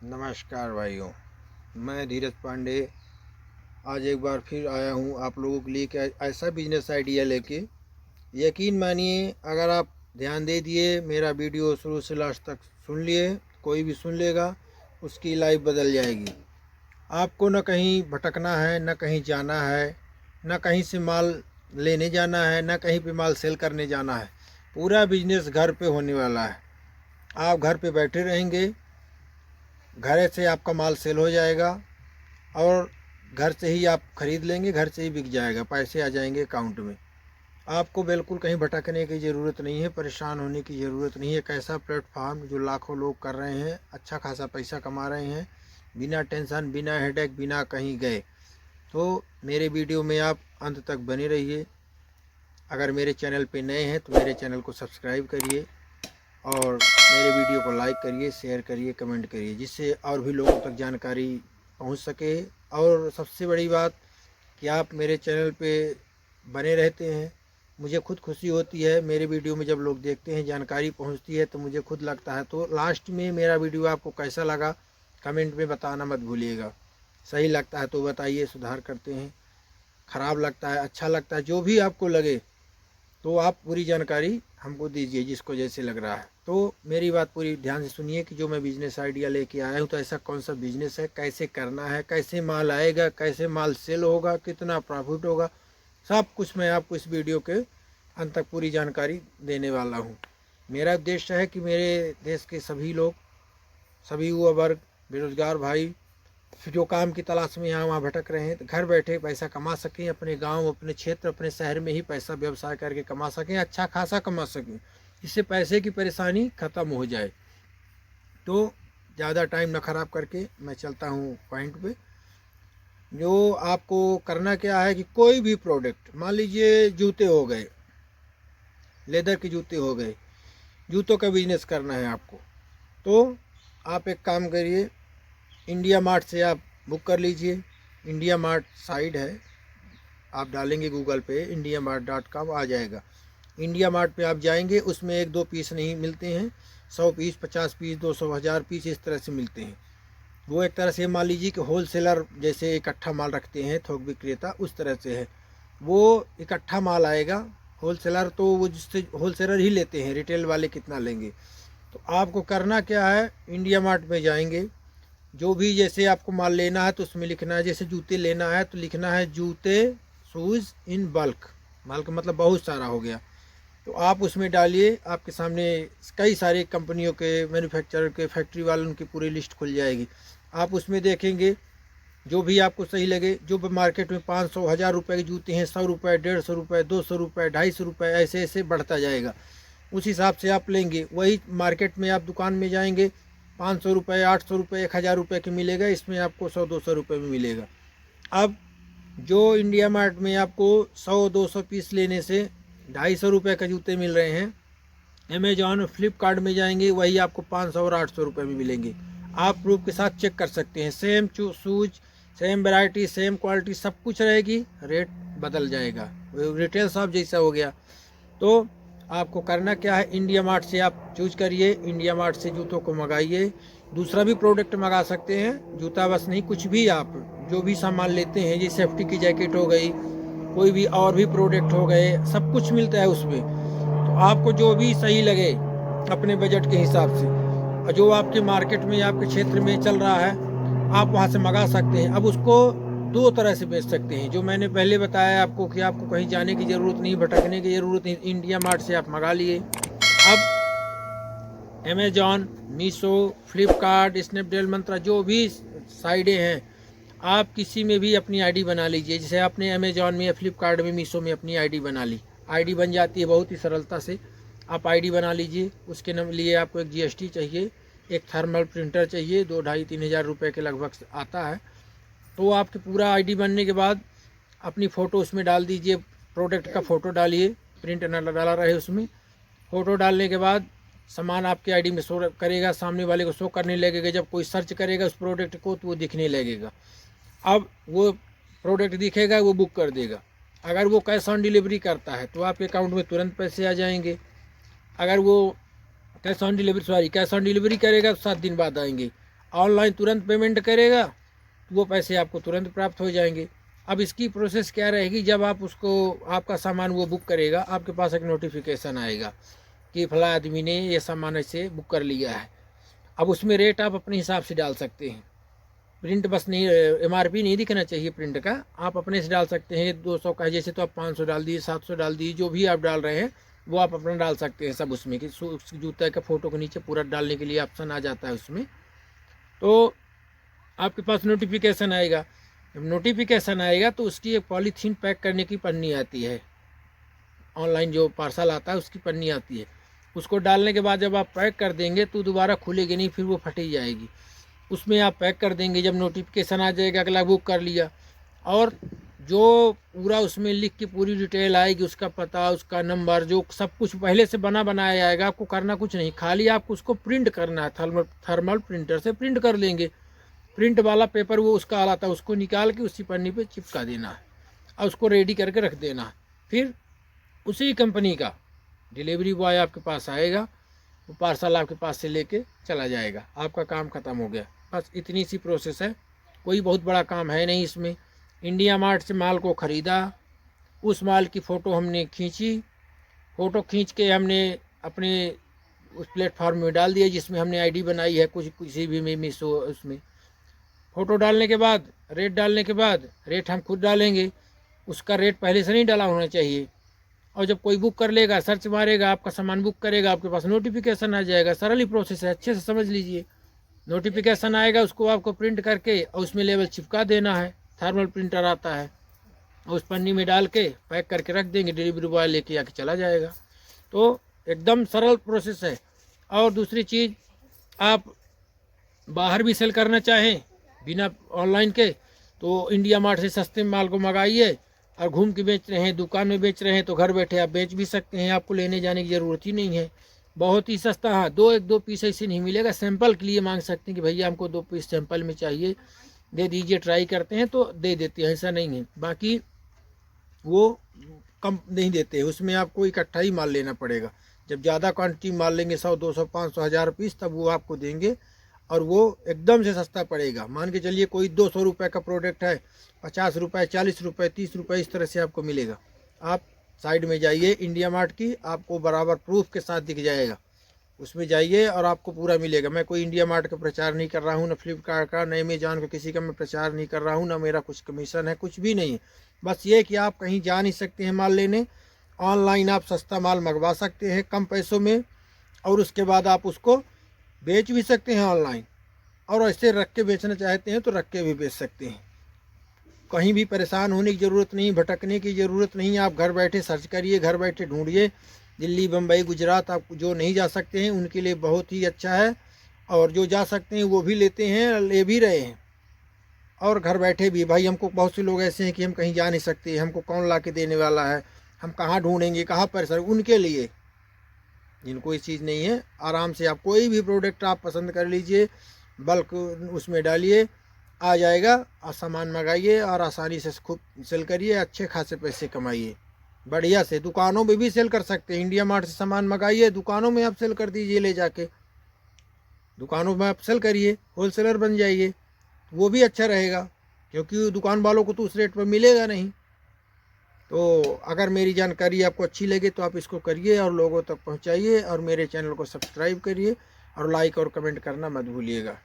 नमस्कार भाइयों, मैं धीरज पांडे आज एक बार फिर आया हूँ आप लोगों के लिए कि ऐसा बिजनेस आइडिया लेके। यकीन मानिए, अगर आप ध्यान दे दिए, मेरा वीडियो शुरू से लास्ट तक सुन लिए, कोई भी सुन लेगा, उसकी लाइफ बदल जाएगी। आपको न कहीं भटकना है, न कहीं जाना है, न कहीं से माल लेने जाना है, न कहीं पे माल सेल करने जाना है। पूरा बिजनेस घर पे होने वाला है। आप घर पे बैठे रहेंगे, घर से आपका माल सेल हो जाएगा और घर से ही आप खरीद लेंगे, घर से ही बिक जाएगा, पैसे आ जाएंगे अकाउंट में। आपको बिल्कुल कहीं भटकने की ज़रूरत नहीं है, परेशान होने की ज़रूरत नहीं है। एक ऐसा प्लेटफॉर्म जो लाखों लोग कर रहे हैं, अच्छा खासा पैसा कमा रहे हैं, बिना टेंशन, बिना हेडेक, बिना कहीं गए। तो मेरे वीडियो में आप अंत तक बने रहिए। अगर मेरे चैनल पे नए हैं तो मेरे चैनल को सब्सक्राइब करिए और मेरे वीडियो को लाइक करिए, शेयर करिए, कमेंट करिए, जिससे और भी लोगों तक जानकारी पहुंच सके। और सबसे बड़ी बात कि आप मेरे चैनल पे बने रहते हैं, मुझे खुद खुशी होती है। मेरे वीडियो में जब लोग देखते हैं, जानकारी पहुंचती है, तो मुझे खुद लगता है। तो लास्ट में मेरा वीडियो आपको कैसा लगा कमेंट में बताना मत भूलिएगा। सही लगता है तो बताइए, सुधार करते हैं। ख़राब लगता है, अच्छा लगता है, जो भी आपको लगे तो आप पूरी जानकारी हमको दीजिए, जिसको जैसे लग रहा है। तो मेरी बात पूरी ध्यान से सुनिए कि जो मैं बिज़नेस आइडिया लेके आया हूँ, तो ऐसा कौन सा बिज़नेस है, कैसे करना है, कैसे माल आएगा, कैसे माल सेल होगा, कितना प्रॉफिट होगा, सब कुछ मैं आपको इस वीडियो के अंत तक पूरी जानकारी देने वाला हूँ। मेरा उद्देश्य है कि मेरे देश के सभी लोग, सभी युवा वर्ग, बेरोजगार भाई जो काम की तलाश में यहाँ वहाँ भटक रहे हैं, तो घर बैठे पैसा कमा सकें, अपने गांव, अपने क्षेत्र, अपने शहर में ही पैसा व्यवसाय करके कमा सकें, अच्छा खासा कमा सकें। इससे पैसे की परेशानी ख़त्म हो जाए। तो ज़्यादा टाइम न ख़राब करके मैं चलता हूँ पॉइंट पे। जो आपको करना क्या है कि कोई भी प्रोडक्ट, मान लीजिए जूते हो गए, लेदर के जूते हो गए, जूतों का बिजनेस करना है आपको, तो आप एक काम करिए, इंडिया मार्ट से आप बुक कर लीजिए। इंडिया मार्ट साइट है, आप डालेंगे गूगल पे indiamart.com आ जाएगा। इंडिया मार्ट पे आप जाएंगे, उसमें एक दो पीस नहीं मिलते हैं, 100 पीस, 50 पीस, 200, 1000 पीस इस तरह से मिलते हैं। वो एक तरह से मान लीजिए कि होलसेलर जैसे इकट्ठा माल रखते हैं, थोक विक्रेता, उस तरह से है। वो इकट्ठा माल आएगा, होलसेलर तो वो जिससे होलसेलर ही लेते हैं, रिटेल वाले कितना लेंगे। तो आपको करना क्या है, इंडिया मार्ट में जाएंगे, जो भी जैसे आपको माल लेना है तो उसमें लिखना है, जैसे जूते लेना है तो लिखना है जूते शूज़ इन बल्क। बल्क मतलब बहुत सारा हो गया। तो आप उसमें डालिए, आपके सामने कई सारे कंपनियों के, मैन्युफैक्चरर के, फैक्ट्री वालों की पूरी लिस्ट खुल जाएगी। आप उसमें देखेंगे, जो भी आपको सही लगे, जो मार्केट में 500, 1000 रुपये के जूते हैं, 100 रुपये, 150 रुपये, 200 रुपये, 250 रुपये, ऐसे ऐसे बढ़ता जाएगा। उस हिसाब से आप लेंगे। वही मार्केट में आप दुकान में जाएंगे, 500 रुपये, 800 रुपये, 1000 रुपये की मिलेगा, इसमें आपको 100-200 रुपये में मिलेगा। अब जो इंडिया मार्ट में आपको 100-200 पीस लेने से 250 रुपये का जूते मिल रहे हैं, अमेजॉन, फ्लिपकार्ट में जाएंगे, वही आपको 500 और 800 रुपये में मिलेंगे। आप प्रूफ के साथ चेक कर सकते हैं, same shoes, same variety, same quality, सब कुछ रहेगी, रेट बदल जाएगा, रिटेल शॉप जैसा हो गया। तो आपको करना क्या है, इंडिया मार्ट से आप चूज करिए, इंडिया मार्ट से जूतों को मंगाइए। दूसरा भी प्रोडक्ट मंगा सकते हैं, जूता बस नहीं, कुछ भी आप जो भी सामान लेते हैं, जैसे सेफ्टी की जैकेट हो गई, कोई भी और भी प्रोडक्ट हो गए, सब कुछ मिलता है उसमें। तो आपको जो भी सही लगे अपने बजट के हिसाब से, और जो आपके मार्केट में, आपके क्षेत्र में चल रहा है, आप वहाँ से मंगा सकते हैं। अब उसको दो तरह से बेच सकते हैं, जो मैंने पहले बताया आपको कि आपको कहीं जाने की ज़रूरत नहीं, भटकने की ज़रूरत नहीं, इंडिया मार्ट से आप मंगा लिए। अब अमेजॉन, मीशो, फ्लिपकार्ट, स्नैपडील, मंत्रा, जो भी साइटें हैं, आप किसी में भी अपनी आईडी बना लीजिए। जैसे आपने अमेजॉन में या फ्लिपकार्ट में, मीशो में अपनी आईडी बना ली, आईडी बन जाती है बहुत ही सरलता से। आप आईडी बना लीजिए, उसके लिए आपको एक जीएसटी चाहिए, एक थर्मल प्रिंटर चाहिए, 2-2,5-3 हज़ार रुपये के लगभग आता है। तो आपके पूरा आईडी बनने के बाद अपनी फ़ोटो उसमें डाल दीजिए, प्रोडक्ट का फ़ोटो डालिए, प्रिंट न डाला रहे उसमें। फ़ोटो डालने के बाद सामान आपके आईडी में शो करेगा, सामने वाले को शो करने लगेगा। जब कोई सर्च करेगा उस प्रोडक्ट को तो वो दिखने लगेगा। अब वो प्रोडक्ट दिखेगा, वो बुक कर देगा। अगर वो कैश ऑन डिलीवरी करता है तो आपके अकाउंट में तुरंत पैसे आ जाएंगे। अगर वो कैश ऑन डिलीवरी करेगा तो 7 दिन बाद आएंगे। ऑनलाइन तुरंत पेमेंट करेगा तो वो पैसे आपको तुरंत प्राप्त हो जाएंगे। अब इसकी प्रोसेस क्या रहेगी, जब आप उसको आपका सामान वो बुक करेगा, आपके पास एक नोटिफिकेशन आएगा कि फला आदमी ने ये सामान ऐसे बुक कर लिया है। अब उसमें रेट आप अपने हिसाब से डाल सकते हैं, प्रिंट बस नहीं, MRP नहीं दिखना चाहिए प्रिंट का, आप अपने से डाल सकते हैं। 200 का है जैसे तो आप 500 डाल दिए, 700 डाल दिए, जो भी आप डाल रहे हैं वो आप अपना डाल सकते हैं सब उसमें कि जूते का फ़ोटो के नीचे पूरा डालने के लिए ऑप्शन आ जाता है उसमें। तो आपके पास नोटिफिकेशन आएगा, जब नोटिफिकेशन आएगा तो उसकी एक पॉलीथीन पैक करने की पन्नी आती है, ऑनलाइन जो पार्सल आता है उसकी पन्नी आती है, उसको डालने के बाद जब आप पैक कर देंगे तो दोबारा खुलेगी नहीं, फिर वो फटी जाएगी। उसमें आप पैक कर देंगे, जब नोटिफिकेशन आ जाएगा अगला बुक कर लिया, और जो पूरा उसमें लिख के पूरी डिटेल आएगी, उसका पता, उसका नंबर, जो सब कुछ पहले से बना बनाया आएगा। आपको करना कुछ नहीं, खाली आपको उसको प्रिंट करना है, थर्मल प्रिंटर से प्रिंट कर लेंगे। प्रिंट वाला पेपर वो उसका आता है, उसको निकाल के उसी पन्नी पे चिपका देना है और उसको रेडी करके रख देना है। फिर उसी कंपनी का डिलीवरी बॉय आपके पास आएगा, वो पार्सल आपके पास से लेके चला जाएगा, आपका काम ख़त्म हो गया। बस इतनी सी प्रोसेस है, कोई बहुत बड़ा काम है नहीं इसमें। इंडिया मार्ट से माल को ख़रीदा, उस माल की फ़ोटो हमने खींची, फ़ोटो खींच के हमने अपने उस प्लेटफॉर्म में डाल दिया जिसमें हमने आईडी बनाई है, कुछ किसी भी में मिस हो। उसमें फ़ोटो डालने के बाद, रेट डालने के बाद, रेट हम खुद डालेंगे, उसका रेट पहले से नहीं डाला होना चाहिए। और जब कोई बुक कर लेगा, सर्च मारेगा, आपका सामान बुक करेगा, आपके पास नोटिफिकेशन आ जाएगा। सरल ही प्रोसेस है, अच्छे से समझ लीजिए। नोटिफिकेशन आएगा, उसको आपको प्रिंट करके और उसमें लेबल चिपका देना है, थर्मल प्रिंटर आता है, और उस पन्नी में डाल के पैक करके रख देंगे, डिलीवरी बॉय लेके आके चला जाएगा। तो एकदम सरल प्रोसेस है। और दूसरी चीज़, आप बाहर भी सेल करना चाहें बिना ऑनलाइन के, तो इंडिया मार्ट से सस्ते माल को मंगाइए, और घूम के बेच रहे हैं, दुकान में बेच रहे हैं, तो घर बैठे आप बेच भी सकते हैं, आपको लेने जाने की ज़रूरत ही नहीं है, बहुत ही सस्ता। हाँ, दो पीस ऐसे नहीं मिलेगा, सैंपल के लिए मांग सकते हैं कि भैया हमको 2 पीस सैंपल में चाहिए, दे दीजिए, ट्राई करते हैं तो दे देते हैं, ऐसा नहीं है। बाकी वो कम नहीं देते, उसमें आपको इकट्ठा ही माल लेना पड़ेगा। जब ज़्यादा क्वान्टिटी माल लेंगे, 100, 200, 500, 1000 पीस, तब वो आपको देंगे और वो एकदम से सस्ता पड़ेगा। मान के चलिए कोई 200 रुपये का प्रोडक्ट है, 50 रुपये, 40 रुपये, 30 रुपये, इस तरह से आपको मिलेगा। आप साइड में जाइए इंडिया मार्ट की, आपको बराबर प्रूफ के साथ दिख जाएगा, उसमें जाइए और आपको पूरा मिलेगा। मैं कोई इंडिया मार्ट का प्रचार नहीं कर रहा हूँ, न फ्लिपकार्ट का, न अमेजॉन का, किसी का मैं प्रचार नहीं कर रहा हूँ, न मेरा कुछ कमीशन है, कुछ भी नहीं है। बस ये कि आप कहीं जा नहीं सकते हैं माल लेने, ऑनलाइन आप सस्ता माल मंगवा सकते हैं कम पैसों में, और उसके बाद आप उसको बेच भी सकते हैं ऑनलाइन, और ऐसे रख के बेचना चाहते हैं तो रख के भी बेच सकते हैं। कहीं भी परेशान होने की ज़रूरत नहीं, भटकने की ज़रूरत नहीं। आप घर बैठे सर्च करिए, घर बैठे ढूंढिए। दिल्ली, बम्बई, गुजरात, आप जो नहीं जा सकते हैं उनके लिए बहुत ही अच्छा है, और जो जा सकते हैं वो भी लेते हैं, ले भी रहे हैं। और घर बैठे भी, भाई हमको बहुत से लोग ऐसे हैं कि हम कहीं जा नहीं सकते, हमको कौन ला के देने वाला है, हम कहाँ ढूंढेंगे, कहाँ परेशान, उनके लिए जिनको इस चीज़ नहीं है, आराम से आप कोई भी प्रोडक्ट आप पसंद कर लीजिए, बल्क उसमें डालिए, आ जाएगा, और सामान मंगाइए और आसानी से खूब सेल करिए, अच्छे खासे पैसे कमाइए बढ़िया से। दुकानों में भी सेल कर सकते हैं, इंडिया मार्ट से सामान मंगाइए, दुकानों में आप सेल कर दीजिए, ले जाके दुकानों में आप सेल करिए, होलसेलर बन जाइए, वो भी अच्छा रहेगा, क्योंकि दुकान वालों को तो उस रेट पर मिलेगा नहीं। तो अगर मेरी जानकारी आपको अच्छी लगे तो आप इसको करिए और लोगों तक पहुंचाइए, और मेरे चैनल को सब्सक्राइब करिए, और लाइक और कमेंट करना मत भूलिएगा।